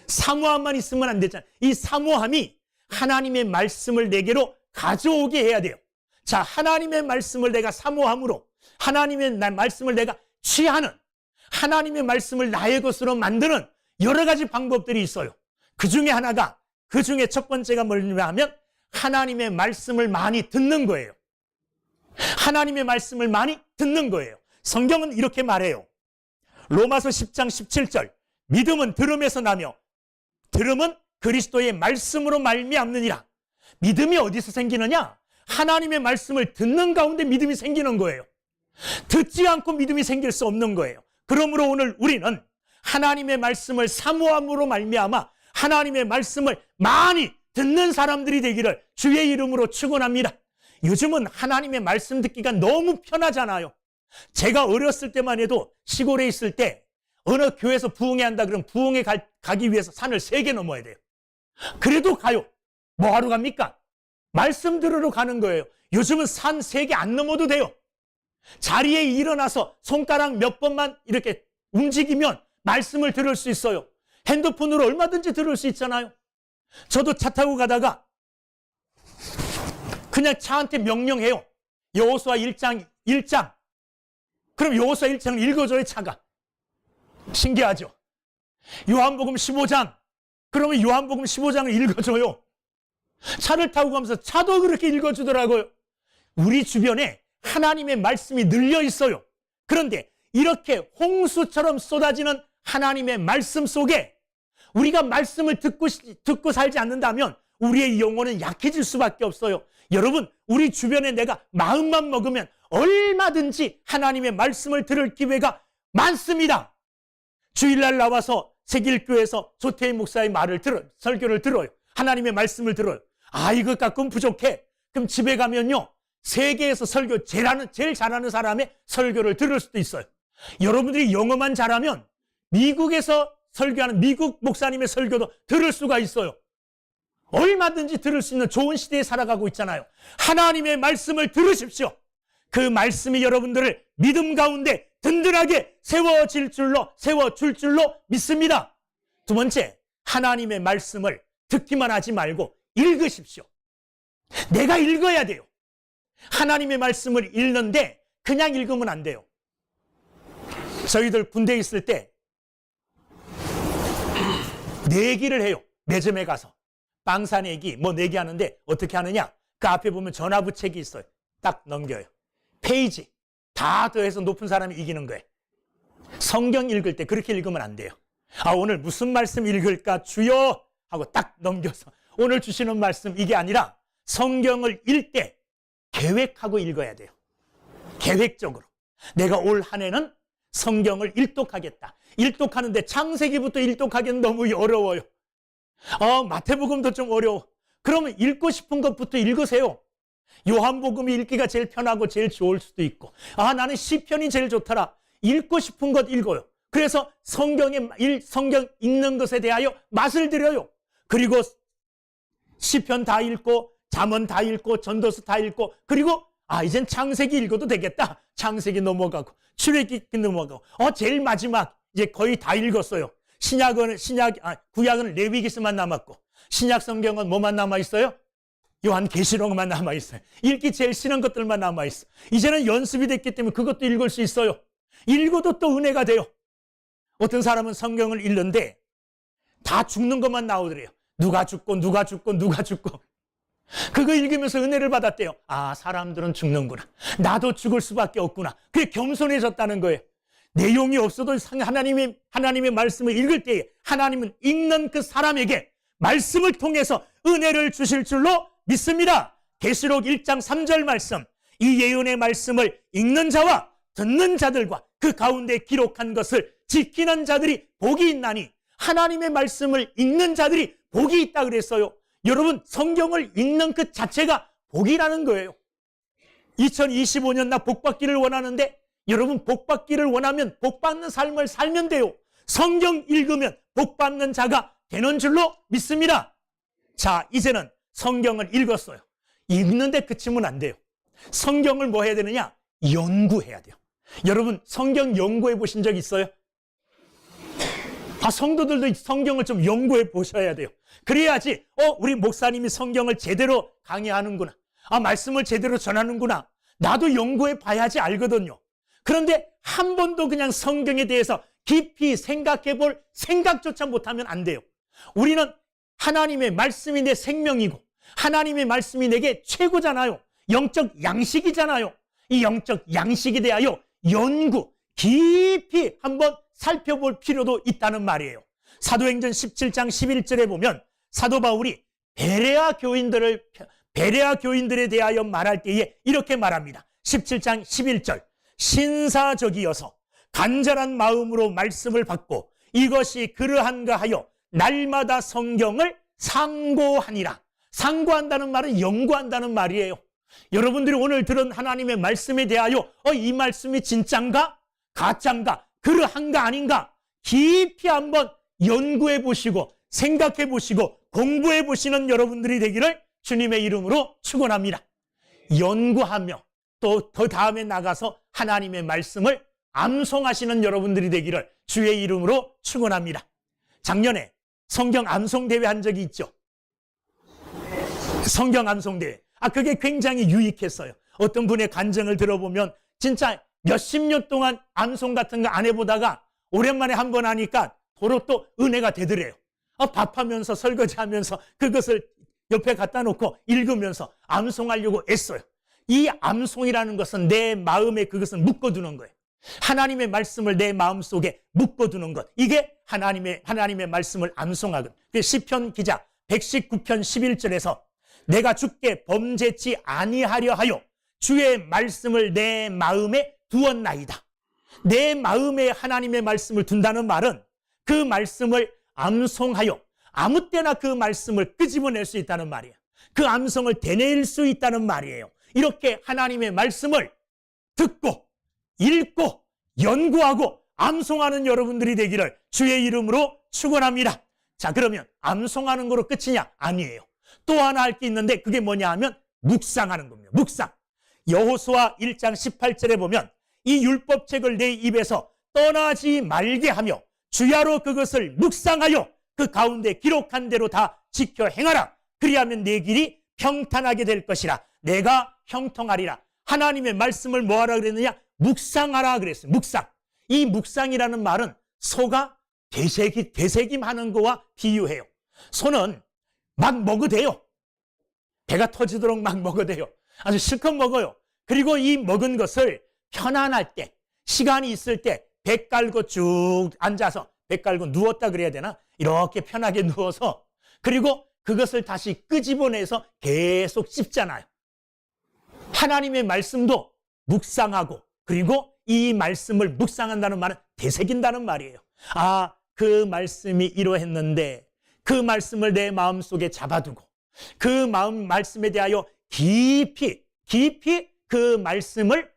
사모함만 있으면 안 되잖아요. 이 사모함이 하나님의 말씀을 내게로 가져오게 해야 돼요. 자, 하나님의 말씀을 내가 사모함으로 하나님의 말씀을 내가 취하는 하나님의 말씀을 나의 것으로 만드는 여러 가지 방법들이 있어요. 그 중에 하나가 그 중에 첫 번째가 뭐냐면 하나님의 말씀을 많이 듣는 거예요. 하나님의 말씀을 많이 듣는 거예요. 성경은 이렇게 말해요. 로마서 10장 17절 믿음은 들음에서 나며 들음은 그리스도의 말씀으로 말미암느니라. 믿음이 어디서 생기느냐? 하나님의 말씀을 듣는 가운데 믿음이 생기는 거예요. 듣지 않고 믿음이 생길 수 없는 거예요. 그러므로 오늘 우리는 하나님의 말씀을 사모함으로 말미암아 하나님의 말씀을 많이 듣는 사람들이 되기를 주의 이름으로 축원합니다. 요즘은 하나님의 말씀 듣기가 너무 편하잖아요. 제가 어렸을 때만 해도 시골에 있을 때 어느 교회에서 부흥회 한다 그러면 부흥회 가기 위해서 산을 3개 넘어야 돼요. 그래도 가요. 뭐 하러 갑니까? 말씀 들으러 가는 거예요. 요즘은 산 3개 안 넘어도 돼요. 자리에 일어나서 손가락 몇 번만 이렇게 움직이면 말씀을 들을 수 있어요. 핸드폰으로 얼마든지 들을 수 있잖아요. 저도 차 타고 가다가 그냥 차한테 명령해요. 여호수아 1장. 그럼 여호수아 1장을 읽어줘요, 차가. 신기하죠? 요한복음 15장. 그러면 요한복음 15장을 읽어줘요. 차를 타고 가면서 차도 그렇게 읽어주더라고요. 우리 주변에 하나님의 말씀이 늘려 있어요. 그런데 이렇게 홍수처럼 쏟아지는 하나님의 말씀 속에 우리가 말씀을 듣고 살지 않는다면 우리의 영혼은 약해질 수밖에 없어요. 여러분, 우리 주변에 내가 마음만 먹으면 얼마든지 하나님의 말씀을 들을 기회가 많습니다. 주일날 나와서 세길교회에서 조태희 목사의 설교를 들어요. 하나님의 말씀을 들어요. 이것 갖고는 부족해. 그럼 집에 가면요, 세계에서 설교 제일 잘하는 사람의 설교를 들을 수도 있어요. 여러분들이 영어만 잘하면 미국에서 설교하는 미국 목사님의 설교도 들을 수가 있어요. 얼마든지 들을 수 있는 좋은 시대에 살아가고 있잖아요. 하나님의 말씀을 들으십시오. 그 말씀이 여러분들을 믿음 가운데 든든하게 세워줄 줄로 믿습니다. 두 번째, 하나님의 말씀을 듣기만 하지 말고 읽으십시오. 내가 읽어야 돼요. 하나님의 말씀을 읽는데 그냥 읽으면 안 돼요. 저희들 군대에 있을 때 내기를 해요. 매점에 가서 빵 사내기 뭐 내기 하는데 어떻게 하느냐, 그 앞에 보면 전화부책이 있어요. 딱 넘겨요. 페이지 다 더해서 높은 사람이 이기는 거예요. 성경 읽을 때 그렇게 읽으면 안 돼요. 오늘 무슨 말씀 읽을까 주여 하고 딱 넘겨서 오늘 주시는 말씀, 이게 아니라 성경을 읽을 때 계획하고 읽어야 돼요. 계획적으로 내가 올 한 해는 성경을 일독하겠다. 일독하는데 창세기부터 일독하기는 너무 어려워요. 마태복음도 좀 어려워. 그러면 읽고 싶은 것부터 읽으세요. 요한복음이 읽기가 제일 편하고 제일 좋을 수도 있고, 나는 시편이 제일 좋더라. 읽고 싶은 것 읽어요. 그래서 성경 읽는 것에 대하여 맛을 들여요. 그리고 시편 다 읽고 잠언 다 읽고 전도서 다 읽고, 그리고 이젠 창세기 읽어도 되겠다. 창세기 넘어가고 출애굽기 넘어가고 제일 마지막 이제 거의 다 읽었어요. 구약은 레위기서만 남았고, 신약 성경은 뭐만 남아 있어요? 요한계시록만 남아 있어요. 읽기 제일 싫은 것들만 남아 있어. 이제는 연습이 됐기 때문에 그것도 읽을 수 있어요. 읽어도 또 은혜가 돼요. 어떤 사람은 성경을 읽는데 다 죽는 것만 나오더래요. 누가 죽고 누가 죽고 누가 죽고. 그거 읽으면서 은혜를 받았대요. 사람들은 죽는구나. 나도 죽을 수밖에 없구나. 그게 겸손해졌다는 거예요. 내용이 없어도 하나님의 말씀을 읽을 때에 하나님은 읽는 그 사람에게 말씀을 통해서 은혜를 주실 줄로 믿습니다. 계시록 1장 3절 말씀, 이 예언의 말씀을 읽는 자와 듣는 자들과 그 가운데 기록한 것을 지키는 자들이 복이 있나니, 하나님의 말씀을 읽는 자들이 복이 있다 그랬어요. 여러분, 성경을 읽는 그 자체가 복이라는 거예요. 2025년 나 복받기를 원하는데, 여러분 복받기를 원하면 복받는 삶을 살면 돼요. 성경 읽으면 복받는 자가 되는 줄로 믿습니다. 자, 이제는 성경을 읽었어요. 읽는데 그치면 안 돼요. 성경을 뭐 해야 되느냐? 연구해야 돼요. 여러분, 성경 연구해 보신 적 있어요? 성도들도 성경을 좀 연구해 보셔야 돼요. 그래야지 우리 목사님이 성경을 제대로 강의하는구나, 말씀을 제대로 전하는구나, 나도 연구해 봐야지 알거든요. 그런데 한 번도 그냥 성경에 대해서 깊이 생각해 볼 생각조차 못하면 안 돼요. 우리는 하나님의 말씀이 내 생명이고 하나님의 말씀이 내게 최고잖아요. 영적 양식이잖아요. 이 영적 양식에 대하여 연구 깊이 한번 살펴볼 필요도 있다는 말이에요. 사도행전 17장 11절에 보면 사도 바울이 베레아 교인들에 대하여 말할 때에 이렇게 말합니다. 17장 11절, 신사적이어서 간절한 마음으로 말씀을 받고 이것이 그러한가 하여 날마다 성경을 상고하니라. 상고한다는 말은 연구한다는 말이에요. 여러분들이 오늘 들은 하나님의 말씀에 대하여 이 말씀이 진짠가 가짠가 그러한가 아닌가 깊이 한번 연구해 보시고 생각해 보시고 공부해 보시는 여러분들이 되기를 주님의 이름으로 축원합니다. 연구하며 또 더 다음에 나가서 하나님의 말씀을 암송하시는 여러분들이 되기를 주의 이름으로 축원합니다. 작년에 성경 암송대회 한 적이 있죠. 성경 암송대회. 그게 굉장히 유익했어요. 어떤 분의 간증을 들어보면 진짜 몇십 년 동안 암송 같은 거 안 해보다가 오랜만에 한 번 하니까 도로 또 은혜가 되더래요. 밥하면서 설거지하면서 그것을 옆에 갖다 놓고 읽으면서 암송하려고 애써요. 이 암송이라는 것은 내 마음에 그것을 묶어두는 거예요. 하나님의 말씀을 내 마음속에 묶어두는 것, 이게 하나님의 말씀을 암송하거든. 시편 기자 119편 11절에서 내가 주께 범죄치 아니하려 하여 주의 말씀을 내 마음에 두었나이다. 내 마음에 하나님의 말씀을 둔다는 말은 그 말씀을 암송하여 아무 때나 그 말씀을 끄집어낼 수 있다는 말이에요. 그 암송을 되뇌일 수 있다는 말이에요. 이렇게 하나님의 말씀을 듣고 읽고 연구하고 암송하는 여러분들이 되기를 주의 이름으로 축원합니다. 자, 그러면 암송하는 거로 끝이냐? 아니에요. 또 하나 할 게 있는데 그게 뭐냐 하면 묵상하는 겁니다. 묵상. 여호수아 1장 18절에 보면 이 율법책을 내 입에서 떠나지 말게 하며 주야로 그것을 묵상하여 그 가운데 기록한 대로 다 지켜 행하라. 그리하면 내 길이 평탄하게 될 것이라. 내가 형통하리라. 하나님의 말씀을 뭐하라 그랬느냐? 묵상하라 그랬어요. 묵상. 이 묵상이라는 말은 소가 되새김하는 거와 비유해요. 소는 막 먹어대요. 배가 터지도록 막 먹어대요. 아주 실컷 먹어요. 그리고 이 먹은 것을 편안할 때, 시간이 있을 때 배 깔고 쭉 앉아서, 배 깔고 누웠다 그래야 되나? 이렇게 편하게 누워서, 그리고 그것을 다시 끄집어내서 계속 씹잖아요. 하나님의 말씀도 묵상하고, 그리고 이 말씀을 묵상한다는 말은 되새긴다는 말이에요. 아, 그 말씀이 이러했는데 그 말씀을 내 마음속에 잡아두고 그 말씀에 대하여 깊이 그 말씀을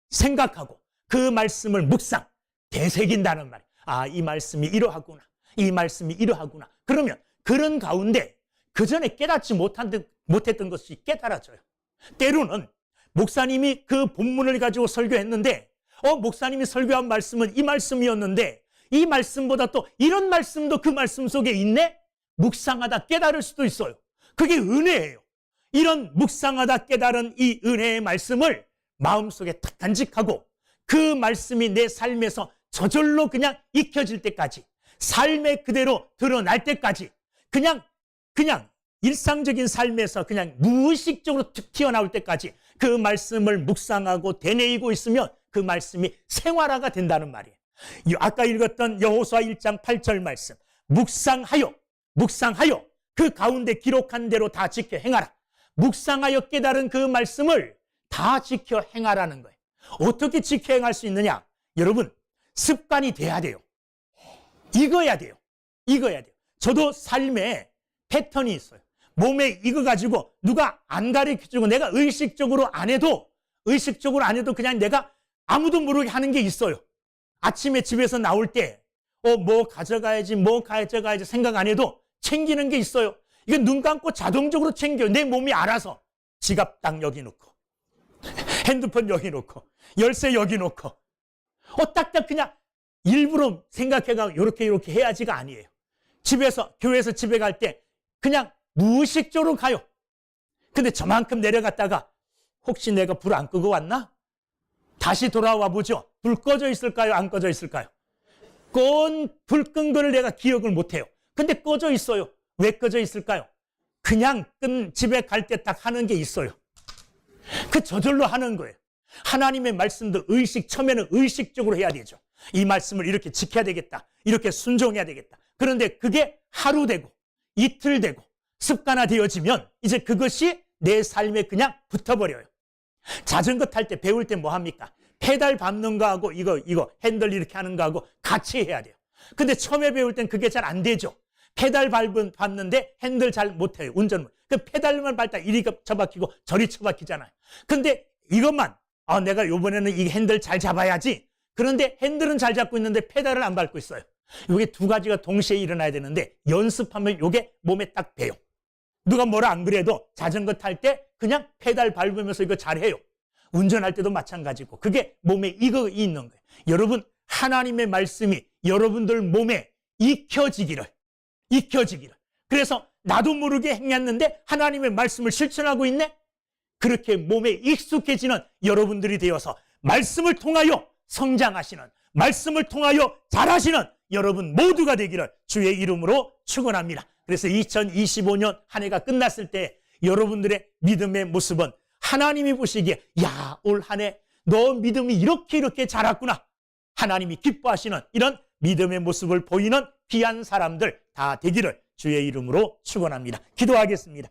생각하고 그 말씀을 묵상, 되새긴다는 말이에요. 아, 이 말씀이 이러하구나. 이 말씀이 이러하구나. 그러면 그런 가운데 그전에 깨닫지 못했던 것이 깨달아져요. 때로는 목사님이 그 본문을 가지고 설교했는데 목사님이 설교한 말씀은 이 말씀이었는데 이 말씀보다 또 이런 말씀도 그 말씀 속에 있네? 묵상하다 깨달을 수도 있어요. 그게 은혜예요. 이런 묵상하다 깨달은 이 은혜의 말씀을 마음속에 탁 간직하고 그 말씀이 내 삶에서 저절로 그냥 익혀질 때까지, 삶에 그대로 드러날 때까지 그냥 일상적인 삶에서 그냥 무의식적으로 툭 튀어나올 때까지 그 말씀을 묵상하고 되뇌이고 있으면 그 말씀이 생활화가 된다는 말이에요. 아까 읽었던 여호수아 1장 8절 말씀, 묵상하여 그 가운데 기록한 대로 다 지켜 행하라. 묵상하여 깨달은 그 말씀을 다 지켜 행하라는 거예요. 어떻게 지켜 행할 수 있느냐? 여러분, 습관이 돼야 돼요. 익어야 돼요. 저도 삶에 패턴이 있어요. 몸에 익어가지고 누가 안 가르쳐주고 내가 의식적으로 안 해도 그냥 내가 아무도 모르게 하는 게 있어요. 아침에 집에서 나올 때 뭐 가져가야지 생각 안 해도 챙기는 게 있어요. 이거 눈 감고 자동적으로 챙겨요. 내 몸이 알아서. 지갑 딱 여기 놓고, 핸드폰 여기 놓고, 열쇠 여기 놓고, 딱딱 그냥 일부러 생각해가 이렇게 해야지가 아니에요. 교회에서 집에 갈 때 그냥 무의식적으로 가요. 근데 저만큼 내려갔다가 혹시 내가 불 안 끄고 왔나? 다시 돌아와 보죠. 불 꺼져 있을까요? 안 꺼져 있을까요? 불 끈 거를 내가 기억을 못해요. 근데 꺼져 있어요. 왜 꺼져 있을까요? 그냥 집에 갈 때 딱 하는 게 있어요. 그 저절로 하는 거예요. 하나님의 말씀도 처음에는 의식적으로 해야 되죠. 이 말씀을 이렇게 지켜야 되겠다. 이렇게 순종해야 되겠다. 그런데 그게 하루 되고 이틀 되고 습관화되어지면 이제 그것이 내 삶에 그냥 붙어버려요. 자전거 탈 때 배울 때 뭐 합니까? 페달 밟는 거하고 이거 핸들 이렇게 하는 거하고 같이 해야 돼요. 근데 처음에 배울 땐 그게 잘 안 되죠. 페달 밟는데 핸들 잘 못해요. 운전을. 그 페달만 밟다 이리 처박히고 저리 처박히잖아요. 근데 이것만 내가 이번에는 이 핸들 잘 잡아야지. 그런데 핸들은 잘 잡고 있는데 페달을 안 밟고 있어요. 이게 두 가지가 동시에 일어나야 되는데 연습하면 이게 몸에 딱 배요. 누가 뭐라 안 그래도 자전거 탈 때 그냥 페달 밟으면서 이거 잘해요. 운전할 때도 마찬가지고 그게 몸에 있는 거예요. 여러분, 하나님의 말씀이 여러분들 몸에 익혀지기를. 그래서 나도 모르게 행했는데 하나님의 말씀을 실천하고 있네? 그렇게 몸에 익숙해지는 여러분들이 되어서 말씀을 통하여 성장하시는, 말씀을 통하여 잘하시는 여러분 모두가 되기를 주의 이름으로 축원합니다. 그래서 2025년 한 해가 끝났을 때 여러분들의 믿음의 모습은 하나님이 보시기에 올 한 해 너 믿음이 이렇게 자랐구나. 하나님이 기뻐하시는 이런 믿음의 모습을 보이는 귀한 사람들 다 되기를 주의 이름으로 축원합니다. 기도하겠습니다.